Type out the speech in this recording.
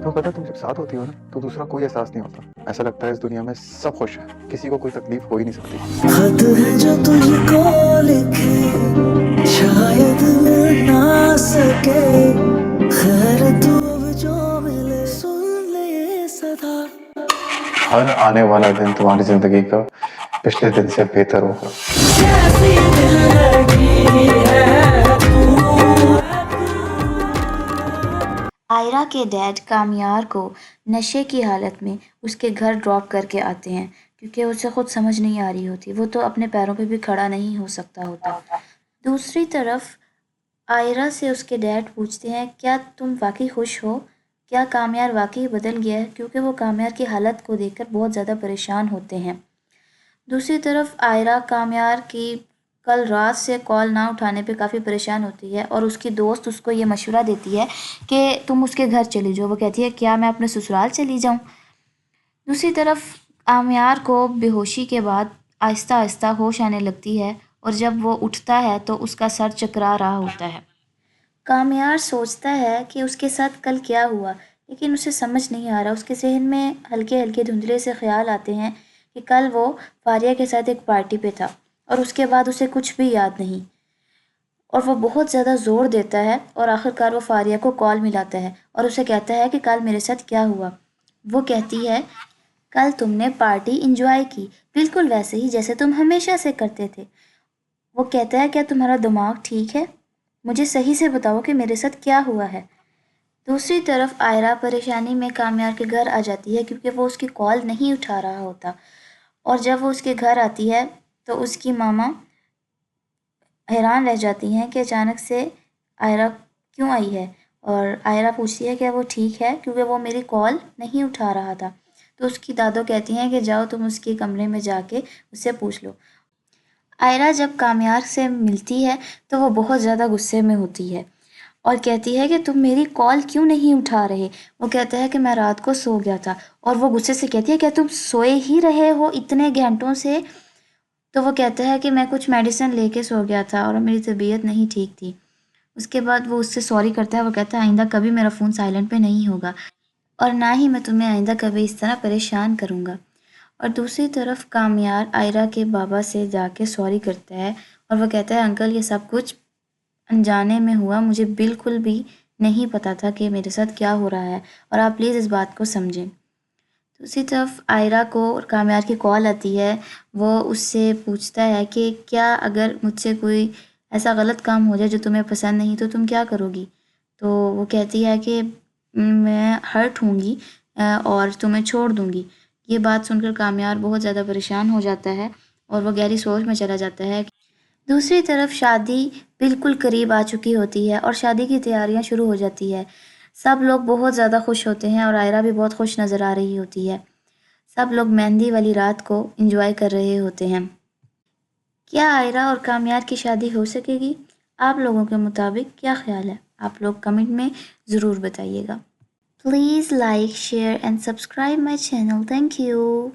تو پتا تم جب ساتھ ہوتی ہو نا تو دوسرا کوئی احساس نہیں ہوتا. ایسا لگتا ہے اس دنیا میں سب خوش ہیں, کسی کو کوئی تکلیف ہو ہی نہیں سکتی. خط ہے جو تجھ کو لکھے شاید مل نہ سکے, خیر تو اب جو ملے سن لے صدا. ہر آنے والا دن تمہاری زندگی کا پچھلے دن سے بہتر ہوگا. کیسی دل لگی ہے تو. آئرہ کے ڈیڈ کامیار کو نشے کی حالت میں اس کے گھر ڈراپ کر کے آتے ہیں کیونکہ اسے خود سمجھ نہیں آ رہی ہوتی, وہ تو اپنے پیروں پہ بھی کھڑا نہیں ہو سکتا ہوتا. دوسری طرف آئرہ سے اس کے ڈیڈ پوچھتے ہیں کیا تم واقعی خوش ہو, کیا کامیار واقعی بدل گیا ہے, کیونکہ وہ کامیار کی حالت کو دیکھ کر بہت زیادہ پریشان ہوتے ہیں. دوسری طرف آئرہ کامیار کی کل رات سے کال نہ اٹھانے پہ کافی پریشان ہوتی ہے اور اس کی دوست اس کو یہ مشورہ دیتی ہے کہ تم اس کے گھر چلی جاؤ. وہ کہتی ہے کیا میں اپنے سسرال چلی جاؤں. دوسری طرف کامیار کو بے ہوشی کے بعد آہستہ آہستہ ہوش آنے لگتی ہے اور جب وہ اٹھتا ہے تو اس کا سر چکرا رہا ہوتا ہے. کامیار سوچتا ہے کہ اس کے ساتھ کل کیا ہوا, لیکن اسے سمجھ نہیں آ رہا. اس کے ذہن میں ہلکے ہلکے دھندلے سے خیال آتے ہیں کہ کل وہ فاریہ کے ساتھ ایک پارٹی پہ تھا اور اس کے بعد اسے کچھ بھی یاد نہیں, اور وہ بہت زیادہ زور دیتا ہے اور آخرکار وہ فاریہ کو کال ملاتا ہے اور اسے کہتا ہے کہ کل میرے ساتھ کیا ہوا. وہ کہتی ہے کل تم نے پارٹی انجوائے کی, بالکل ویسے ہی جیسے تم ہمیشہ سے کرتے تھے. وہ کہتا ہے کیا تمہارا دماغ ٹھیک ہے, مجھے صحیح سے بتاؤ کہ میرے ساتھ کیا ہوا ہے. دوسری طرف آئرہ پریشانی میں کامیار کے گھر آ جاتی ہے کیونکہ وہ اس کی کال نہیں اٹھا رہا ہوتا, اور جب وہ اس کے گھر آتی ہے تو اس کی ماما حیران رہ جاتی ہیں کہ اچانک سے آئرہ کیوں آئی ہے, اور آئرہ پوچھتی ہے کہ وہ ٹھیک ہے کیونکہ وہ میری کال نہیں اٹھا رہا تھا. تو اس کی دادو کہتی ہیں کہ جاؤ تم اس کے کمرے میں جا کے اس سے پوچھ لو. آئرہ جب کامیار سے ملتی ہے تو وہ بہت زیادہ غصے میں ہوتی ہے اور کہتی ہے کہ تم میری کال کیوں نہیں اٹھا رہے. وہ کہتا ہے کہ میں رات کو سو گیا تھا, اور وہ غصے سے کہتی ہے کہ تم سوئے ہی رہے ہو اتنے گھنٹوں سے. تو وہ کہتا ہے کہ میں کچھ میڈیسن لے کے سو گیا تھا اور میری طبیعت نہیں ٹھیک تھی. اس کے بعد وہ اس سے سوری کرتا ہے. وہ کہتا ہے آئندہ کبھی میرا فون سائلنٹ پہ نہیں ہوگا اور نہ ہی میں تمہیں آئندہ کبھی اس طرح پریشان کروں گا. اور دوسری طرف کامیار آئرہ کے بابا سے جا کے سوری کرتا ہے اور وہ کہتا ہے انکل یہ سب کچھ انجانے میں ہوا, مجھے بالکل بھی نہیں پتا تھا کہ میرے ساتھ کیا ہو رہا ہے اور آپ پلیز اس بات کو سمجھیں. دوسری طرف آئرہ کو کامیار کی کال آتی ہے. وہ اس سے پوچھتا ہے کہ کیا اگر مجھ سے کوئی ایسا غلط کام ہو جائے جو تمہیں پسند نہیں تو تم کیا کرو گی. تو وہ کہتی ہے کہ میں ہرٹ ہوں گی اور تمہیں چھوڑ دوں گی. یہ بات سن کر کامیار بہت زیادہ پریشان ہو جاتا ہے اور وہ گہری سوچ میں چلا جاتا ہے. دوسری طرف شادی بالکل قریب آ چکی ہوتی ہے اور شادی کی تیاریاں شروع ہو جاتی ہے. سب لوگ بہت زیادہ خوش ہوتے ہیں اور آئرہ بھی بہت خوش نظر آ رہی ہوتی ہے. سب لوگ مہندی والی رات کو انجوائے کر رہے ہوتے ہیں. کیا آئرہ اور کامیار کی شادی ہو سکے گی؟ آپ لوگوں کے مطابق کیا خیال ہے؟ آپ لوگ کمنٹ میں ضرور بتائیے گا. Please like share and subscribe my channel. Thank you.